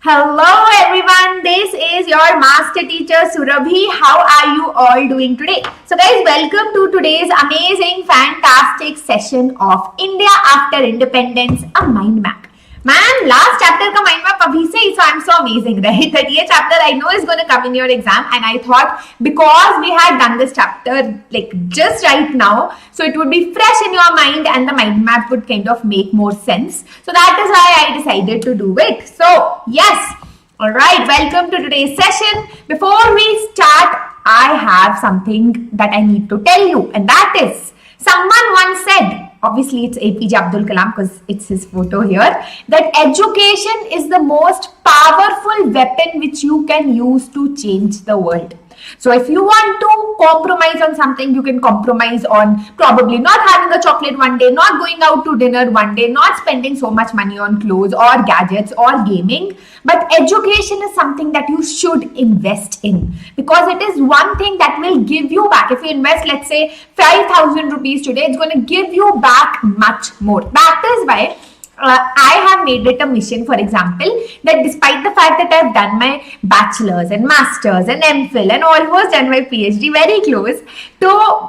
Hello everyone, this is your master teacher Surabhi. How are you all doing today? So guys, welcome to today's amazing, fantastic session of India after independence, a mind map. Man, last chapter ka mind map abhi se, so I'm so amazing, right? That ye chapter I know is going to come in your exam, and I thought because we had done this chapter like just right now, so it would be fresh in your mind and the mind map would kind of make more sense. So that is why I decided to do it. So yes, all right, welcome to today's session. Before we start, I have something that I need to tell you, and that is someone once said, obviously it's APJ Abdul Kalam because it's his photo here, that education is the most powerful weapon which you can use to change the world. So if you want to compromise on something, you can compromise on probably not having a chocolate one day, not going out to dinner one day, not spending so much money on clothes or gadgets or gaming. But education is something that you should invest in, because it is one thing that will give you back. If you invest, let's say 5,000 rupees today, it's going to give you back much more. That is why I have made it a mission, for example, that despite the fact that I've done my bachelor's and master's and MPhil and almost done my PhD very close to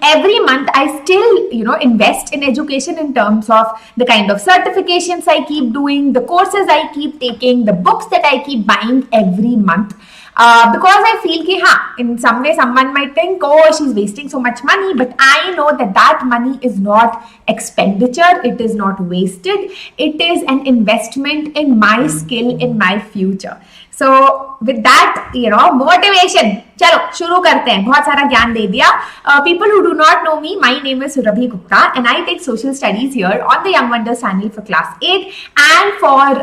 every month, I still, invest in education in terms of the kind of certifications I keep doing, the courses I keep taking, the books that I keep buying every month. Because I feel that in some way someone might think, oh, she's wasting so much money, but I know that that money is not expenditure, it is not wasted, it is an investment in my skill, in my future. So with that, motivation, चलो शुरू करते हैं. बहुत सारा ज्ञान दे दिया. People who do not know me, my name is Surabhi Gupta and I take social studies here on the Young Wonders channel for class 8 and for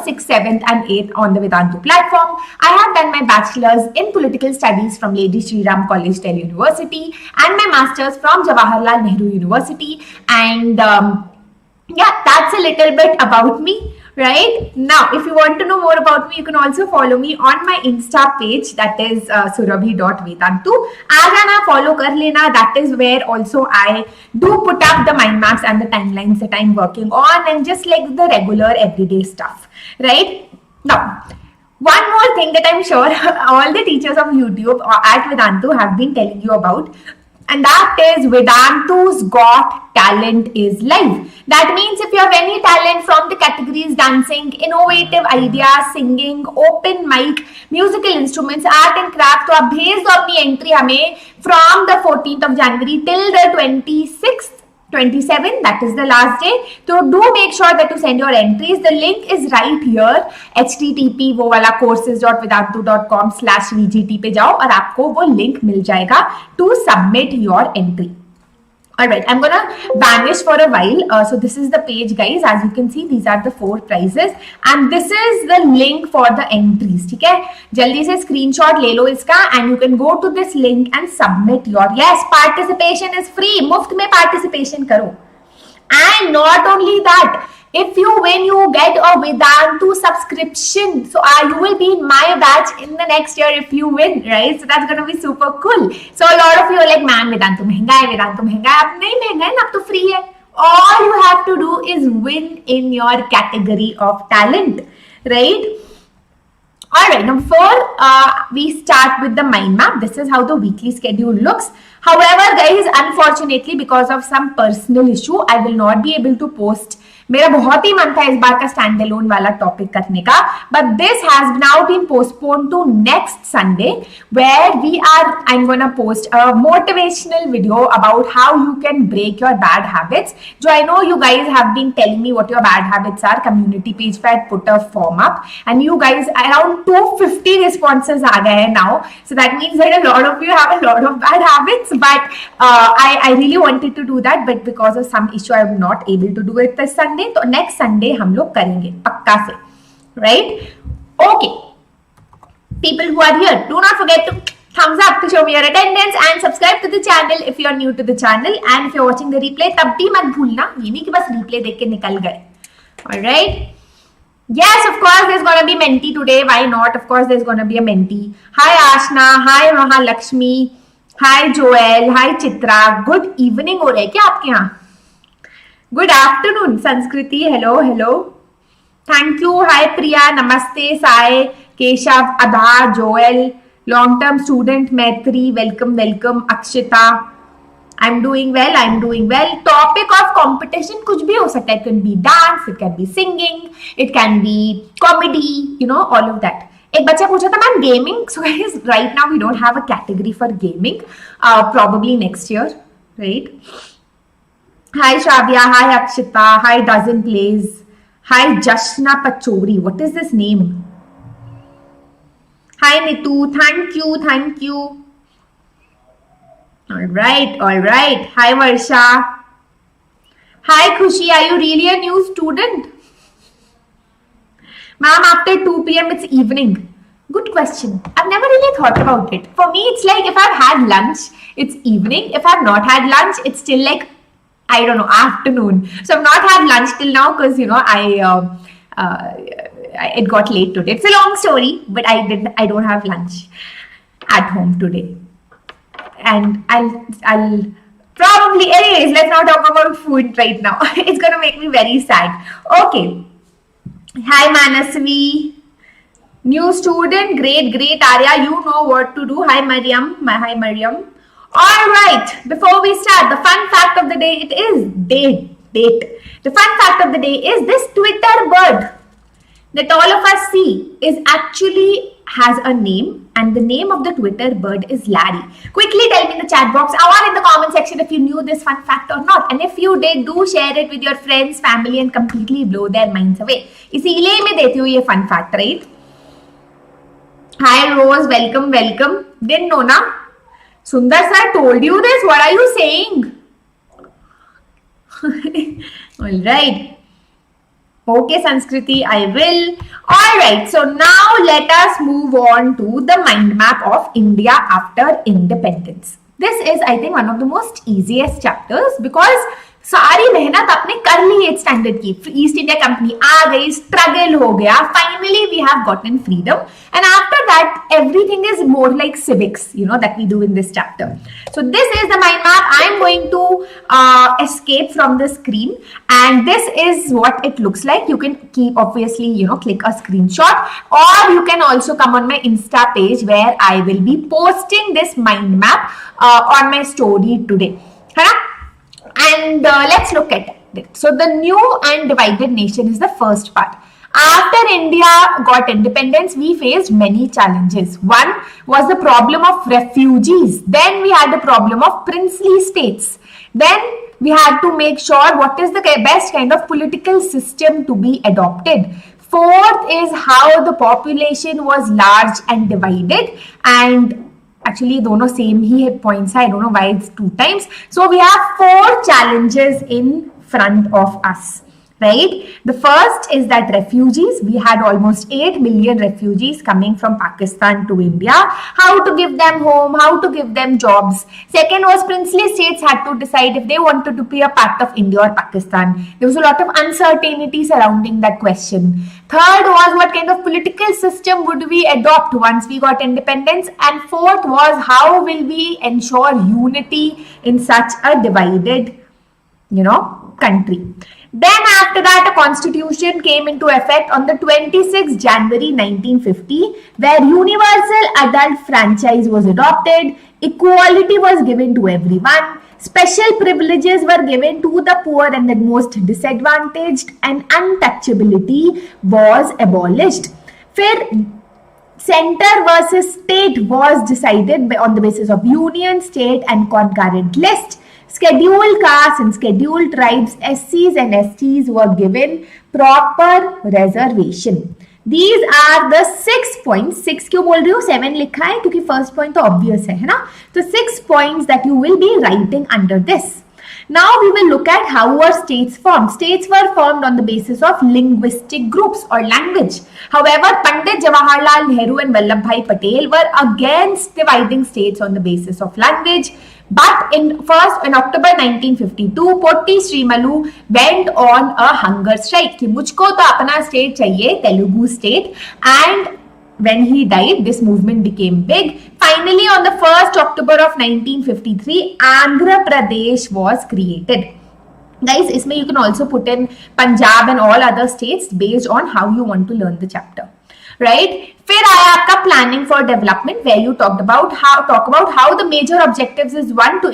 6th, 7th and 8th on the Vedantu platform. I have done my bachelor's in political studies from Lady Shri Ram College, Delhi University, and my master's from Jawaharlal Nehru University. And that's a little bit about me. Right now, if you want to know more about me, you can also follow me on my Insta page, that is surabhi.vedantu. Aaj follow kar lena. That is where also I do put up the mind maps and the timelines that I'm working on, and just like the regular everyday stuff. Right now, one more thing that I'm sure all the teachers of YouTube at Vedantu have been telling you about, and that is Vedantu's Got Talent is live. That means if you have any talent from the categories dancing, innovative ideas, singing, open mic, musical instruments, art and craft, तो आप भेज दो अपनी entry हमें from the 14th of January till the 26th. 27, that is the last day. So do make sure that you send your entries. The link is right here. http वो वाला courses.vedantu.com/vgt पे जाओ और आपको वो link मिल जाएगा to submit your entry. Alright, I'm gonna vanish for a while. So this is the page, guys. As you can see, these are the 4 prizes, and this is the link for the entries. ठीक है, जल्दी से screenshot ले लो इसका, and you can go to this link and submit your. Yes, participation is free. मुफ्त में participation करो. And not only that, if you win, you get a Vedantu subscription. So you will be in my batch in the next year if you win, right? So that's gonna be super cool. So a lot of you are like, man, Vedantu महंगा है, Vedantu महंगा है. अब नहीं महंगा है ना, अब तो free है. All you have to do is win in your category of talent, right? Alright, now before we start with the mind map, this is how the weekly schedule looks. However, guys, unfortunately, because of some personal issue, I will not be able to post. मेरा बहुत ही मन था इस बार का stand alone वाला topic करने का, but this has now been postponed to next Sunday, where I'm gonna post a motivational video about how you can break your bad habits. So I know you guys have been telling me what your bad habits are. Community page पे I put a form up, and you guys around 250 responses आ गए हैं now. So that means that a lot of you have a lot of bad habits, but I really wanted to do that, but because of some issue I am not able to do it this Sunday. तो next Sunday हम लोग करेंगे पक्का से, right? Okay, people who are here, do not forget to thumbs up to show me your attendance and subscribe to the channel if you are new to the channel, and if you are watching the replay तब भी मत भूलना, ये नहीं कि बस replay देख के निकल गए. Alright? Yes, of course there's gonna be Mentee today. Why not? Of course there's gonna be a Mentee. Hi Ashna, hi Mahalakshmi, hi Joel, hi Chitra. Good evening हो रहा है क्या आपके यहाँ? Good afternoon, Sanskriti. Hello, hello. Thank you. Hi Priya, Namaste, Sai, Keshav, Adha, Joel, long-term student Maitri, welcome, welcome, Akshita. I'm doing well, I'm doing well. Topic of competition कुछ भी हो सकता है. It can be dance, it can be singing, it can be comedy, you know, all of that. एक बच्चा पूछा था ma'am gaming. So guys, right now we don't have a category for gaming. Probably next year, right? Hi Shravya, hi Akshita, hi Dozen Plays, hi Jashna Pachori. What is this name? Hi Nitu, thank you, thank you. All right, all right. Hi Varsha. Hi Khushi, are you really a new student? Ma'am, after 2 p.m. it's evening. Good question. I've never really thought about it. For me, it's like if I've had lunch, it's evening. If I've not had lunch, it's still like, I don't know, afternoon. So I've not had lunch till now because, you know, it got late today. It's a long story, but I don't have lunch at home today. And I'll probably, anyways, let's not talk about food right now. It's gonna make me very sad. Okay. Hi Manasvi. New student, great, Arya. You know what to do. Hi Mariam. Hi Mariam. All right. Before we start, the fun fact of the day, it is date. The fun fact of the day is this Twitter bird that all of us see is actually has a name, and the name of the Twitter bird is Larry. Quickly tell me in the chat box or in the comment section if you knew this fun fact or not, and if you did, do share it with your friends, family, and completely blow their minds away. इसीलिए मैं देती हूँ ये fun fact, right? Hi Rose, welcome. Didn't know na? Sundar sir told you this. What are you saying? All right. Okay, Sanskriti, I will. Alright, so now let us move on to the mind map of India after independence. This is, I think, one of the most easiest chapters because सारी मेहनत आपने कर ली 8th standard की. East India Company आ गई, struggle हो गया, finally we have gotten freedom, and after that everything is more like civics, you know, that we do in this chapter. So this is the mind map. I am going to escape from the screen, and this is what it looks like. You can keep, obviously, you know, click a screenshot, or you can also come on my Insta page where I will be posting this mind map on my story today. And let's look at it. So the new and divided nation is the first part. After India got independence, we faced many challenges. One was the problem of refugees. Then we had the problem of princely states. Then we had to make sure what is the best kind of political system to be adopted. Fourth is how the population was large and divided, and actually दोनों same ही points है. I don't know why it's 2 times. So we have 4 challenges in front of us, right? The first is that refugees. We had almost 8 million refugees coming from Pakistan to India. How to give them home, how to give them jobs. Second was princely states had to decide if they wanted to be a part of India or Pakistan. There was a lot of uncertainty surrounding that question. Third was what kind of political system would we adopt once we got independence. And fourth was how will we ensure unity in such a divided, you know, country. Then after that, a constitution came into effect on the 26th January 1950, where universal adult franchise was adopted, equality was given to everyone, special privileges were given to the poor and the most disadvantaged, and untouchability was abolished. फिर center versus state was decided on the basis of union, state, and concurrent list. Scheduled castes and scheduled tribes, SCs and STs were given proper reservation. These are the 6 points. 6 क्यों बोल रही हूँ? 7 लिखा है क्योंकि first point तो obvious है ना? तो 6 points that you will be writing under this. Now we will look at how were states formed. States were formed on the basis of linguistic groups or language. However, Pandit Jawaharlal Nehru and Vallabhbhai Patel were against dividing states on the basis of language. But in October 1952, Potti Srimalu went on a hunger strike कि मुझको तो अपना state चाहिए, Telugu state, and when he died, this movement became big. Finally, on the 1st October of 1953, Andhra Pradesh was created. Guys, इसमें you can also put in Punjab and all other states based on how you want to learn the chapter, right? फिर आया आपका planning for development, where you talk about how the major objectives is one to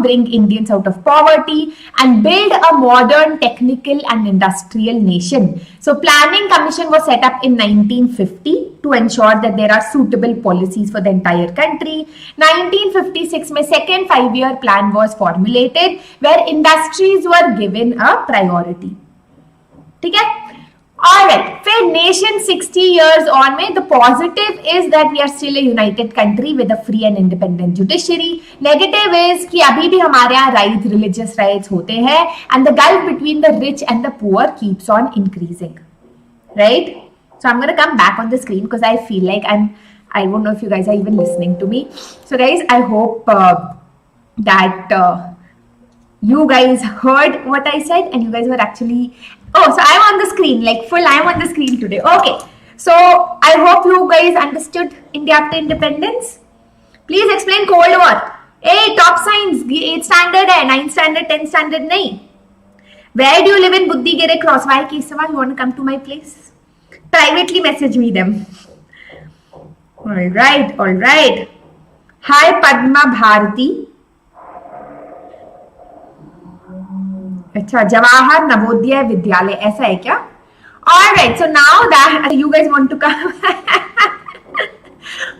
bring Indians out of poverty and build a modern technical and industrial nation. So planning commission was set up in 1950 to ensure that there are suitable policies for the entire country. 1956 में second 5-year plan was formulated where industries were given a priority. ठीक है? Alright, फिर nation 60 years on में the positive is that we are still a united country with a free and independent judiciary. Negative is कि अभी भी हमारे यहाँ rights, religious rights होते हैं and the gulf between the rich and the poor keeps on increasing. Right? So I'm going to come back on the screen because I feel like I don't know if you guys are even listening to me. So guys, I hope that you guys heard what I said and you guys were actually... Oh, so I'm on the screen, like full I'm on the screen today. Okay. So I hope you guys understood India after independence. Please explain Cold War. Hey, top science, 8th standard hai, 9th standard, 10th standard nahi. Where do you live in Buddhigere Cross? Why Kesavan? You want to come to my place? Privately message me them. Alright, alright. Hi Padma Bharati. अच्छा जवाहर नवोदय विद्यालय ऐसा है क्या? All right, so now that you guys want to come.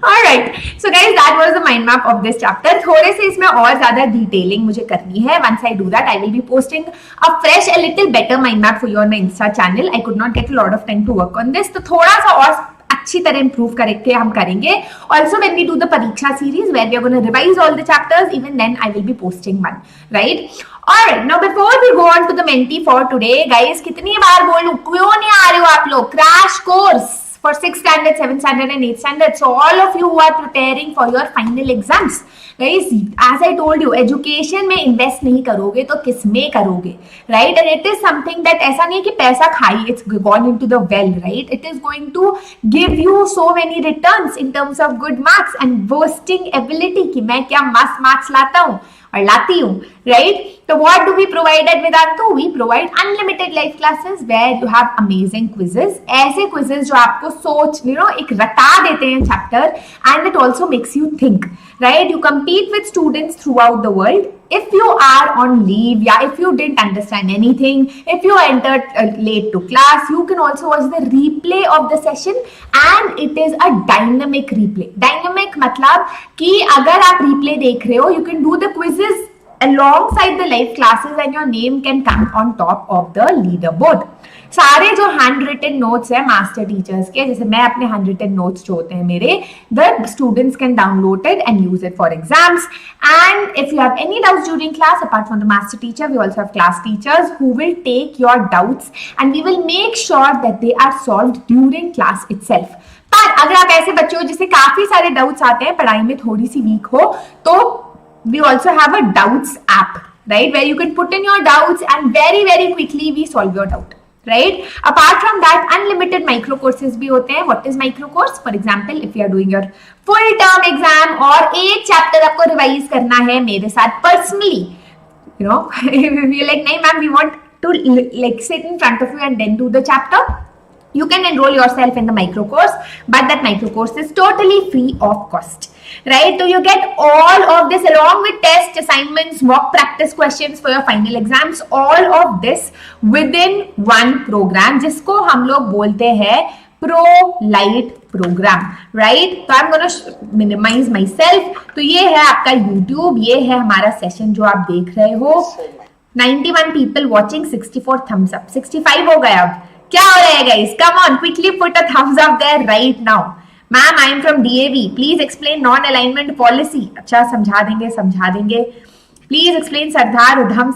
All right, so guys, that was the mind map of this chapter. थोड़े से इसमें और ज़्यादा detailing मुझे करनी है. Once I do that, I will be posting a fresh, a little better mind map for you on my Insta channel. I could not get a lot of time to work on this. तो थोड़ा सा और अच्छी तरह improve करके हम करेंगे. Also, when we do the Pariksha series, where we are going to revise all the chapters, even then I will be posting one, right? Alright, now before we go on to the Mentee for today, guys, कितनी बार बोलूं, क्यों नहीं आ रहे हो आप लोग? Crash course for 6th standard, 7th standard and 8th standard. So all of you who are preparing for your final exams, guys, as I told you, education में invest नहीं करोगे तो किस में करोगे, right? And it is something that ऐसा नहीं है कि पैसा खाई, it's gone into the well, right? It is going to give you so many returns in terms of good marks and boasting ability कि मैं क्या must marks लाता हूँ और लाती हूँ, right? So what do we provide at Vedantu? We provide unlimited live classes where you have amazing quizzes. ऐसे quizzes जो आपको सोच, एक रटा देते हैं chapter, and it also makes you think, right? You compete with students throughout the world. If you are on leave, if you didn't understand anything, if you entered late to class, you can also watch the replay of the session, and it is a dynamic replay. Dynamic मतलब कि अगर आप replay देख रहे हो, you can do the quizzes alongside the live classes and your name can come on top of the leaderboard. सारे जो hand written notes है मास्टर टीचर्स के, जैसे मैं अपने हैंड रिटन नोट्स जो होते हैं मेरे, the students can download it and use it for exams. And if you have any doubts during class, apart from the master teacher, we also have class teachers who will take your doubts and we will make sure that they are solved during class itself. पर अगर आप ऐसे बच्चे हो जिसे काफी सारे doubts आते हैं, पढ़ाई में थोड़ी सी वीक हो, तो we also have a doubts app, right, where you can put in your doubts and very very quickly we solve your doubt, right? Apart from that, unlimited micro courses भी होते हैं. What is micro course? For example, if you are doing your full term exam और एक chapter आपको revise करना है मेरे साथ personally, you're like, नहीं ma'am, we want to like sit in front of you and then do the chapter. You can enroll yourself in the micro course, but that micro course is totally free of cost, right? So you get all of this along with test assignments, mock practice questions for your final exams, all of this within one program, जिसको हम लोग बोलते हैं Pro Light program, right? So I'm going to minimize myself. तो ये है आपका YouTube, ये है हमारा सेशन जो आप देख रहे हो. 91 people watching, 64 thumbs up, 65 हो गया अब. क्या हो रहा है guys? Come on, quickly put a thumbs up there right now. Ma'am, I am from DAV. Please explain non-alignment policy. अच्छा, समझा देंगे. Please explain सरदार उधम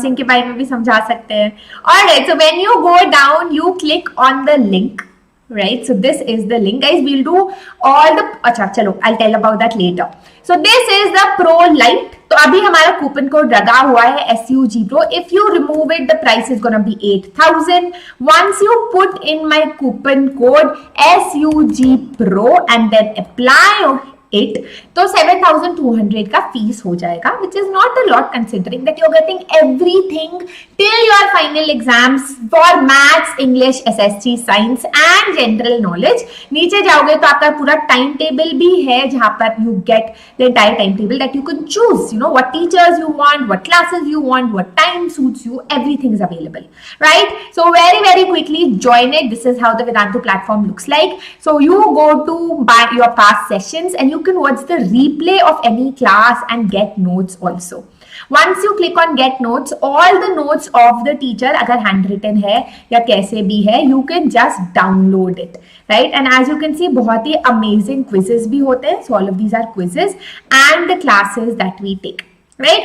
सिंह के बारे में भी समझा सकते हैं. Alright, so when you go down, you click on the link, right? So this is the link, guys. We'll do all the. अच्छा, चलो, I'll tell about that later. So this is the Pro Light. तो अभी हमारा coupon code लगा हुआ है SUG Pro. If you remove it, the price is gonna be 8,000. Once you put in my coupon code SUG Pro and then apply 8, तो 7,200 का fees हो जाएगा, which is not a lot considering that you're getting everything till your final exams for maths, English, SST, science and general knowledge. नीचे जाओगे तो आपका पूरा time table भी है जहां पर you get the entire timetable that you can choose, you know, what teachers you want, what classes you want, what time suits you, everything is available, right? So very quickly join it. This is how the Vedantu platform looks like. So you go to buy your past sessions and you can watch the replay of any class and get notes also. Once you click on get notes, all the notes of the teacher, अगर handwritten है या कैसे भी है, you can just download it, right? And as you can see, बहुत ही amazing quizzes भी होते हैं. So all of these are quizzes and the classes that we take, right?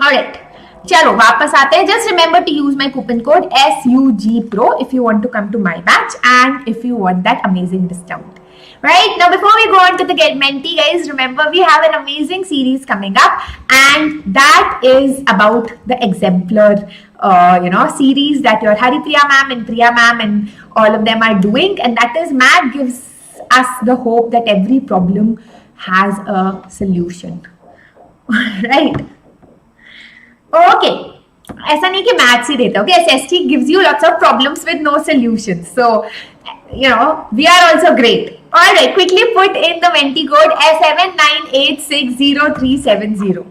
Alright. चलो वापस आते हैं. Just remember to use my coupon code SUGPRO if you want to come to my batch and if you want that amazing discount. Right, now before we go on to the Get Mentee, guys, remember we have an amazing series coming up and that is about the exemplar series that your Haripriya ma'am and Priya ma'am and all of them are doing, and that is math gives us the hope that every problem has a solution. Right? Okay. ऐसा नहीं कि maths ही देता, okay? SST gives you lots of problems with no solutions. So, you know, we are also great. All right, quickly put in the Mentee code S79860370.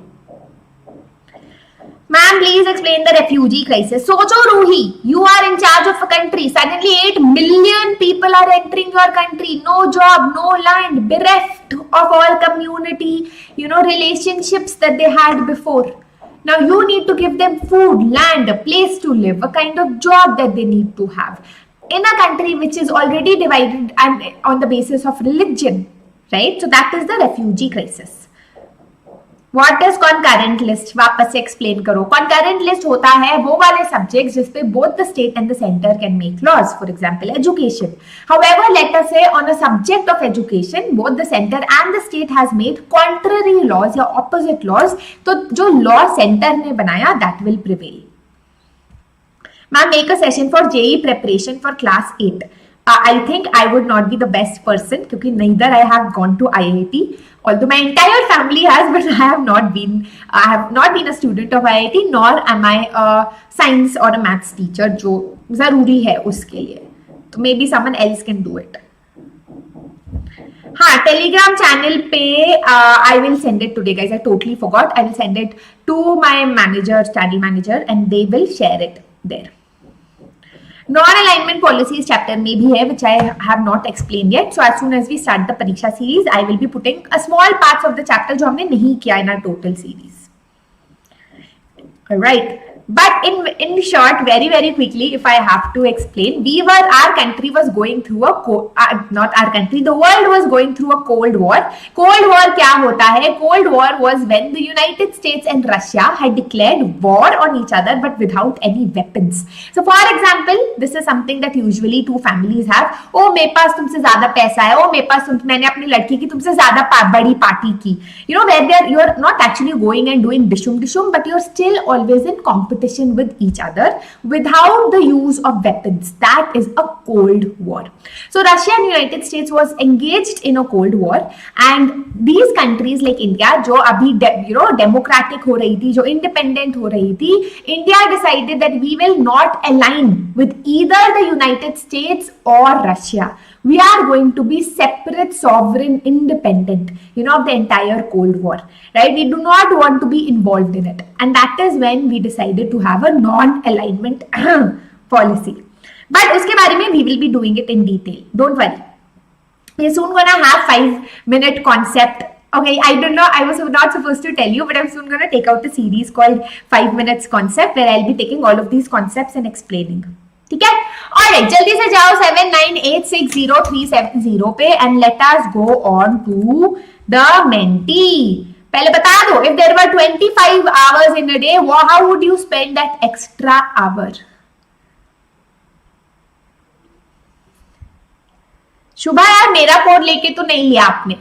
Ma'am, please explain the refugee crisis. Socho Ruhi, you are in charge of a country. Suddenly 8 million people are entering your country. No job, no land, bereft of all community, relationships that they had before. Now you need to give them food, land, a place to live, a kind of job that they need to have. In a country which is already divided and on the basis of religion, right? So that is the refugee crisis. What is concurrent list? वापस से explain करो. Concurrent list होता है वो वाले subjects जिस पे both the state and the center can make laws. For example, education. However, let us say on a subject of education, both the center and the state has made contrary laws या opposite laws. तो जो law center ने बनाया that will prevail. Ma'am, make a session for JEE preparation for class 8. I think I would not be the best person क्योंकि neither I have gone to IIT. Although my entire family has, but I have not been a student of IIT, nor am I a science or a maths teacher, जो जरूरी है उसके लिए. तो maybe someone else can do it. हाँ, Telegram channel पे I will send it today, guys. I totally forgot. I will send it to my manager, channel manager, and they will share it there. Non-alignment policies chapter में भी है, which I have not explained yet. So as soon as we start the परीक्षा series, I will be putting a small parts of the chapter जो हमने नहीं किया in our total series. Alright. But in short, very quickly, if I have to explain, our country was going through not our country, the world was going through a Cold War. Cold War क्या होता है? Cold War was when the United States and Russia had declared war on each other but without any weapons. So for example, this is something that usually two families have. Oh, मेरे पास तुमसे ज़्यादा पैसा है. Oh, मेरे पास मैंने अपनी लड़की की तुमसे ज़्यादा बड़ी पार्टी की. Where you're not actually going and doing dishum, but you're still always in competition with each other without the use of weapons. That is a Cold War. So Russia and United States was engaged in a Cold War, and these countries like India, जो अभी democratic हो रही थी, जो independent हो रही थी, India decided that we will not align with either the United States or Russia. We are going to be separate, sovereign, independent, of the entire Cold War, right? We do not want to be involved in it. And that is when we decided to have a non-alignment policy. But उसके बारे में we will be doing it in detail. Don't worry. We're soon gonna have 5-minute concept. Okay, I don't know, I was not supposed to tell you, but I'm soon gonna take out a series called 5 minutes concept where I'll be taking all of these concepts and explaining. ठीक है? Alright, जल्दी से जाओ 79860370 पे and let us go on to the Mentee. पहले बता दो, if there were 25 hours in a day, how would you spend that extra hour? शुभा यार, मेरा कोड लेके तो नहीं लिया आपने.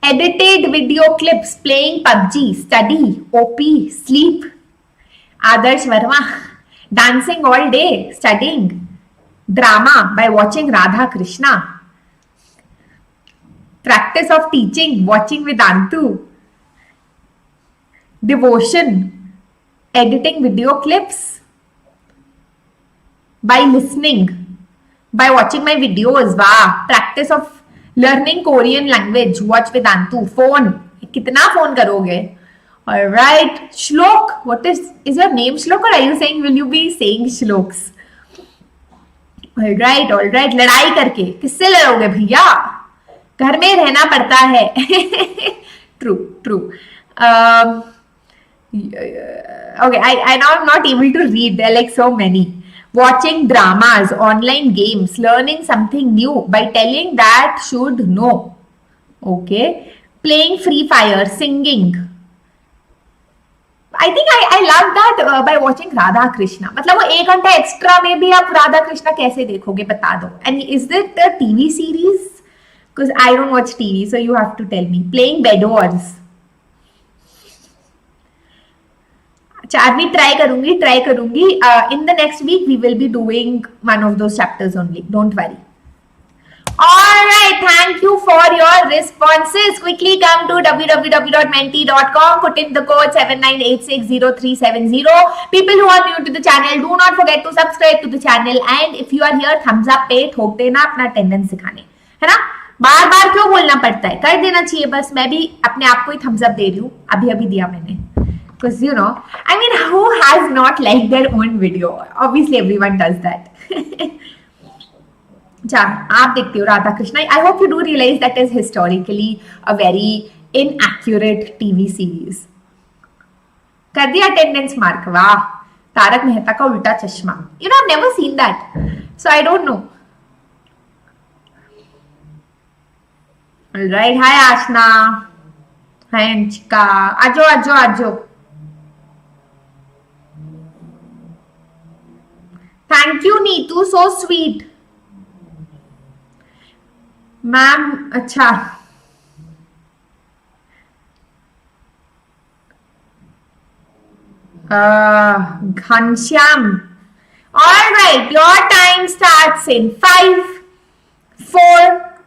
Edited video clips, playing PUBG, study, OP, sleep. Adarsh Verma. Dancing all day, studying, drama by watching Radha Krishna. Practice of teaching, watching Vedantu. Devotion, editing video clips. By listening, by watching my videos. Wow. Practice of learning Korean language, watch Vedantu. Phone, kitna phone karoge? All right. Shlok, what is your name Shlok, or are you saying, will you be saying shloks? All right. लड़ाई करके किससे लड़ोगे भैया? घर में रहना पड़ता है. True. Okay, I now am not able to read. There are like so many. Watching dramas, online games, learning something new by telling that should know. Okay. Playing Free Fire, singing. I think I love that by watching Radha Krishna. मतलब वो 1 घंटा extra में भी आप राधा कृष्णा कैसे देखोगे, बता दो. And is it a TV series? Because I don't watch TV, so you have to tell me. Playing Bed Wars. चारवीं ट्राई करूंगी. In the next week we will be doing one of those chapters only. Don't worry. All right, thank you for your responses. Quickly come to www.mentee.com. Put in the code 79860370. People who are new to the channel, do not forget to subscribe to the channel. And if you are here, thumbs up पे ठोक देना अपना attendance दिखाने, है ना? बार क्यों बोलना पड़ता है? कर देना चाहिए बस. मैं भी अपने आप को ही thumbs up दे रही हूँ. अभी दिया मैंने. Because you know, I mean, who has not liked their own video? Obviously, everyone does that. आप देखते हो Radha Krishna. I hope you do realize that is historically a very inaccurate TV series. कर दिया attendance mark. वाह, तारक मेहता का उल्टा चश्मा. You know, I've never seen that, so I don't know. All right, hi Ashna, hi Anchika. आजो. Thank you Neetu, so sweet. Ma'am अच्छा. Ghanshyam. All right, your time starts in 5, 4,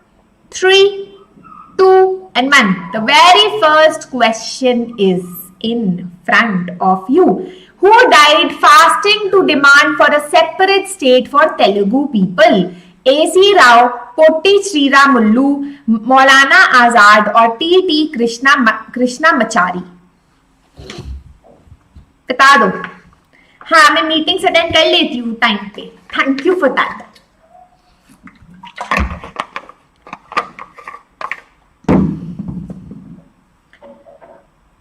3, 2, and 1. The very first question is in front of you. Who died fasting to demand for a separate state for Telugu people? A.C. Rao, Potti Sriramullu, Maulana Azad और T.T. Krishna मचारी. बता दो. हाँ, मैं meetings attend कर लेती हूँ time पे. Thank you for that.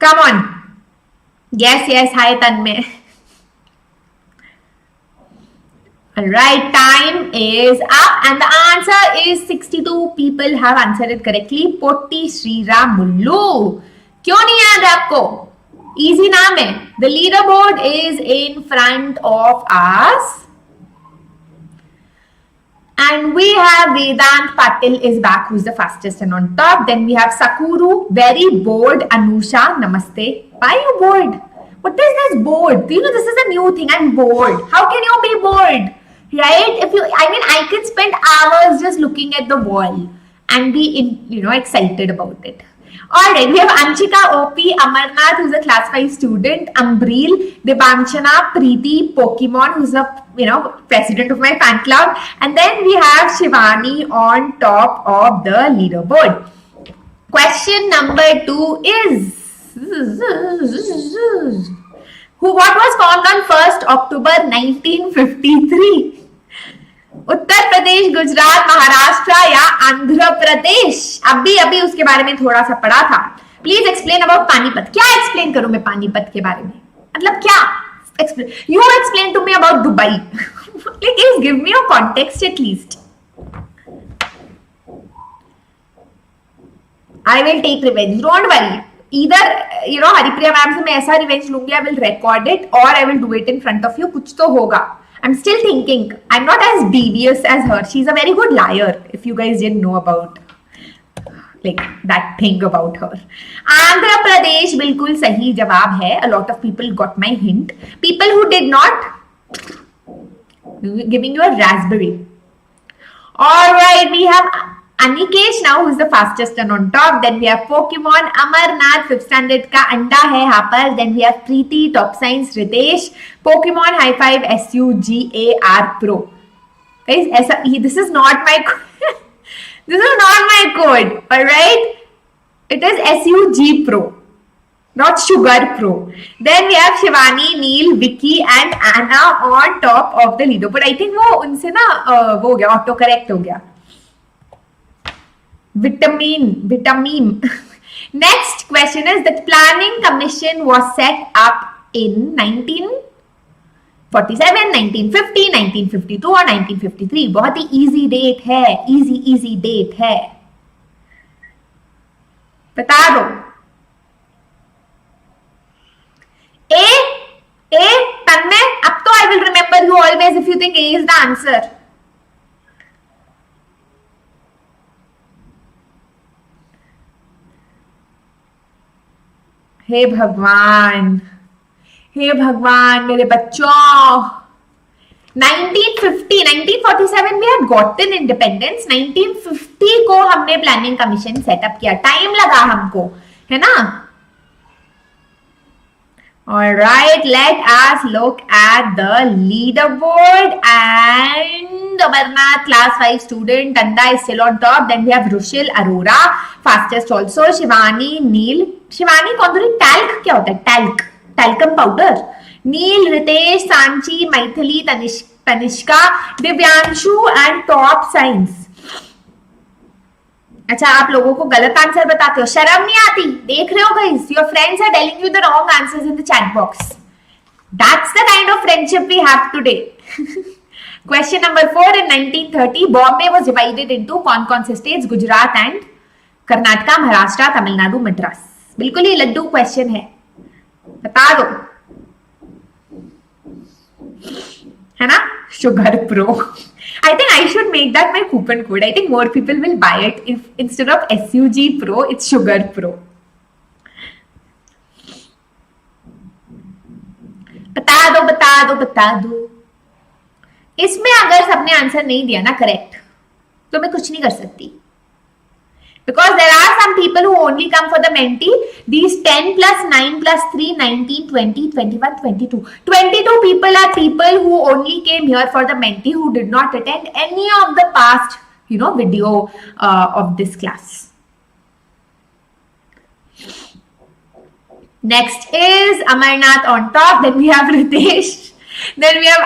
Come on. Yes, hi Tanmay. Alright, time is up and the answer is 62 people have answered it correctly. Potti Sriramullu. क्यों नहीं याद है आपको? Easy नाम है. The leaderboard is in front of us. And we have Vedant Patil is back, who's the fastest and on top. Then we have Sakuru, very bored. Anusha, namaste. Why are you bored? What is this bored? Do you know this is a new thing? I'm bored. How can you be bored? Right? I can spend hours just looking at the wall and be excited about it. Alright, we have Anchika, OP, Amarnath, who's a class 5 student, Ambreel, Debanchana, Preeti, Pokemon, who's a president of my fan club, and then we have Shivani on top of the leaderboard. Question number 2 is what was formed on 1st October 1953? Uttar Pradesh, Gujarat, Maharashtra या आंध्र प्रदेश? अभी उसके बारे में थोड़ा सा पढ़ा था. Please explain about Panipat. क्या एक्सप्लेन करूं मैं पानीपत के बारे में? मतलब क्या explain? You explain to me about Dubai. Please give me a context at least. I will take revenge. Don't worry. Either Haripriya ma'am से मैं ऐसा रिवेंज लूंगी, I will record it or I will do it in front of you. कुछ तो होगा. I'm still thinking. I'm not as devious as her. She's a very good liar. If you guys didn't know about that thing about her. Andhra Pradesh बिल्कुल सही जवाब है. A lot of people got my hint. People who did not, giving you a raspberry. All right, we have Anikesh now, who's the fastest and on top. Then we have Pokemon. Amarnath 5th standard का अंडा है यहाँ पर. Then we have Preeti, top science. Ritesh, Pokemon high five SUGAR Pro. Guys, ऐसा this is not my this is not my code. All right, it is SUG Pro, not Sugar Pro. Then we have Shivani, Neil, Vicky and Anna on top of the leaderboard. I think वो उनसे ना वो हो गया, auto correct हो गया. Vitamin. Next question is, the planning commission was set up in 1947, 1950, 1952 और 1953. बहुत ही easy date है, easy date है. बता दो. A, Tanmay, अब तो I will remember you always if you think A is the answer. हे भगवान मेरे बच्चों. 1950, 1947 we had gotten independence. 1950 को हमने प्लानिंग कमीशन सेटअप किया. टाइम लगा हमको, है ना? Alright, let us look at the leaderboard. And Amarnath, class 5 student, Tanda is still on top. Then we have Rushil Arora, fastest also. Shivani, Neil. Shivani, कौन थोड़ी talc क्या होता है? Talcum powder. Neil, Ritesh, Sanchi, Maithili, Tanishka, Divyanshu and top science. अच्छा, आप लोगों को गलत आंसर बताते हो, शर्म नहीं आती? देख रहे हो guys, your friends are telling you the wrong answers in the chat box. That's the kind of friendship we have today. Question number 4. In 1930 Bombay was divided into कौन से स्टेट्स? गुजरात एंड कर्नाटका, महाराष्ट्र, तमिलनाडु, मद्रास. बिल्कुल ही लड्डू क्वेश्चन है, बता दो, है ना? Sugar Pro. I think I should make that my coupon code. I think more people will buy it if instead of SUG Pro, it's Sugar Pro. बता दो. इसमें अगर सबने आंसर नहीं दिया ना करेक्ट, तो मैं कुछ नहीं कर सकती. Because there are some people who only come for the Mentee. These 10 plus 9 plus 3, 19, 20, 21, 22. 22 people are people who only came here for the Mentee, who did not attend any of the past, video of this class. Next is Amarnath on top. Then we have Ritesh. Then we have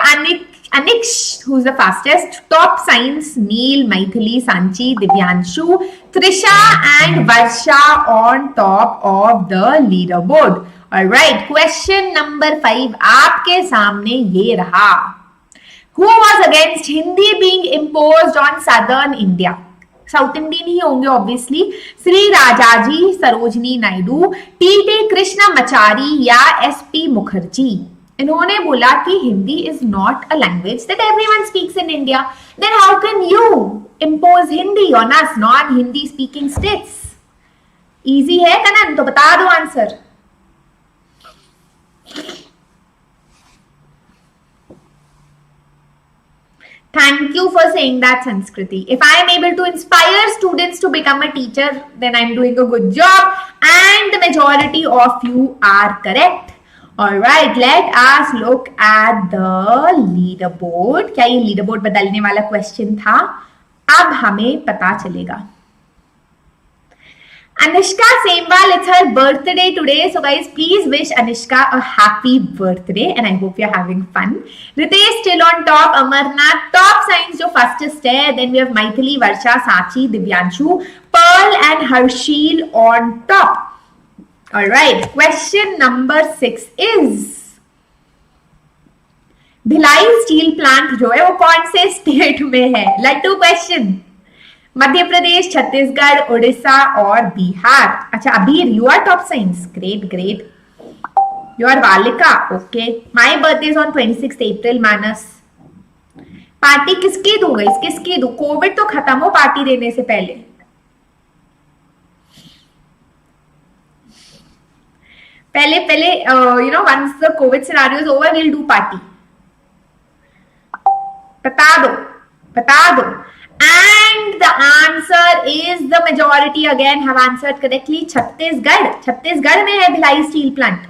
Aniksh, who's the fastest. Top science, Neil, Maithili, Sanchi, Divyanshu, Trisha and Varsha on top of the leaderboard. Alright, question number 5 आपके सामने ये रहा. Who was against Hindi being imposed on southern India? South Indian ही होंगे obviously. Shri Rajaji, Sarojini Naidu, T Krishnamachari या SP Mukherjee. इन्होंने बोला कि Hindi is not a language that everyone speaks in India. Then how can you impose Hindi on us non Hindi speaking states? Easy है कनन, तो बता दो answer. Thank you for saying that, Sanskriti. If I am able to inspire students to become a teacher, then I am doing a good job, and the majority of you are correct. Alright, let us look at the leaderboard. क्या ये leaderboard बदलने वाला question था? अब हमें पता चलेगा. Anushka Sembal, it's her birthday today. So guys, please wish Anushka a happy birthday and I hope you're having fun. Ritesh still on top. Amarnath, top science जो fastest है. Then we have Maithili, Varsha, Sachi, Divyanshu, Pearl and Harshil on top. Alright, question number 6 is Bhilai steel plant जो है वो कौन से state में है? लट्टू क्वेश्चन. मध्य प्रदेश, छत्तीसगढ़, उड़ीसा और बिहार. अच्छा Abir, you are top science. Great. You are वालिका. Okay, my birthday is on 26 April. Manas, party किसकी दूं गाइस? किसकी दूं? कोविड तो खत्म हो पार्टी देने से पहले. पहले once the COVID scenario is over, we'll do party. बता दो. And the answer answer is the majority again have answered correctly. Chhattisgarh में है Bhilai steel plant.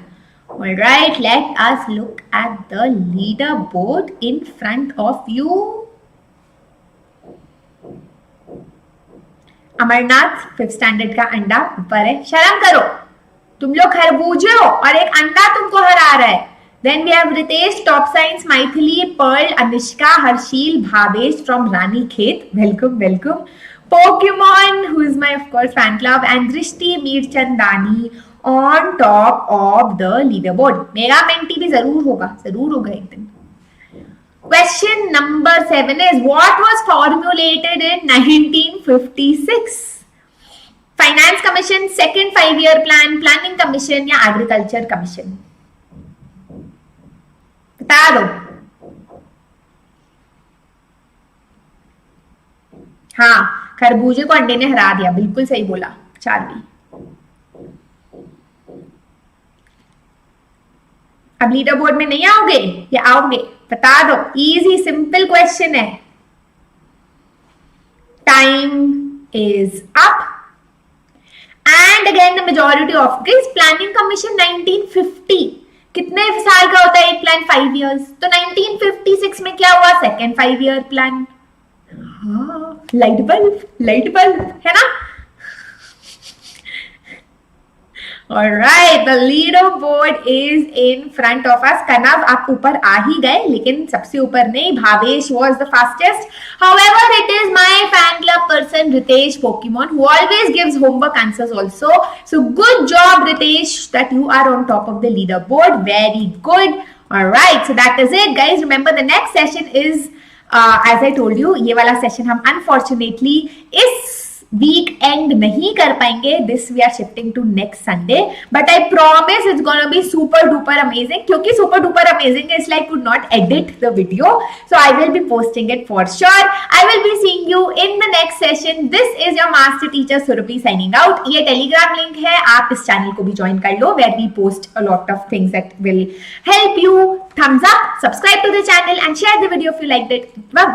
All right, let us look at the leaderboard in front of you. Amarnath 5th standard का अंडा ऊपर है. शर्म करो, तुम लोग खरबूजे हो और एक अंडा तुमको हरा रहा है. Then we have Ritesh, Top Science, Maithili, Pearl, Anishka, Harshil, Bhavesh from Ranikhet. Welcome. Pokemon, who is my, of course, fan club, and Drishti Meerchandani on top of the leaderboard. मेरा मेंटी भी जरूर होगा एक दिन. Question number 7 is, what was formulated in 1956? Finance Commission, Second 5-year Plan, Planning Commission या Agriculture Commission? बता दो. हाँ, खरबूजे को अंडे ने हरा दिया, बिल्कुल सही बोला चार्ली. अब लीडर बोर्ड में नहीं आओगे या आओगे? बता दो. इजी सिंपल क्वेश्चन है. Time is up. And again the majority of this planning commission 1950. कितने साल का होता है एक प्लान? 5 years. तो 1956 में क्या हुआ? Second 5-year plan. हाँ, लाइट बल्ब है ना. Alright, the leaderboard is in front of us. कनव आप ऊपर आ ही गए, लेकिन सबसे ऊपर नहीं. Bhavesh was the fastest. However, it is my fan club person Ritesh Pokemon who always gives homework answers also. So good job Ritesh that you are on top of the leaderboard. Very good. Alright, so that is it guys. Remember the next session is as I told you, ये वाला session हम unfortunately इस week and नहीं कर पाएंगे. This we are shifting to next Sunday, but I promise it's gonna be super duper amazing. क्योंकि super duper amazing is like could not edit the video, so I will be posting it for sure. I will be seeing you in the next session. This is your master teacher Surbhi signing out. ये Telegram link है, आप इस channel को भी join कर लो, where we post a lot of things that will help you. Thumbs up, subscribe to the channel and share the video if you liked it. Bye bye.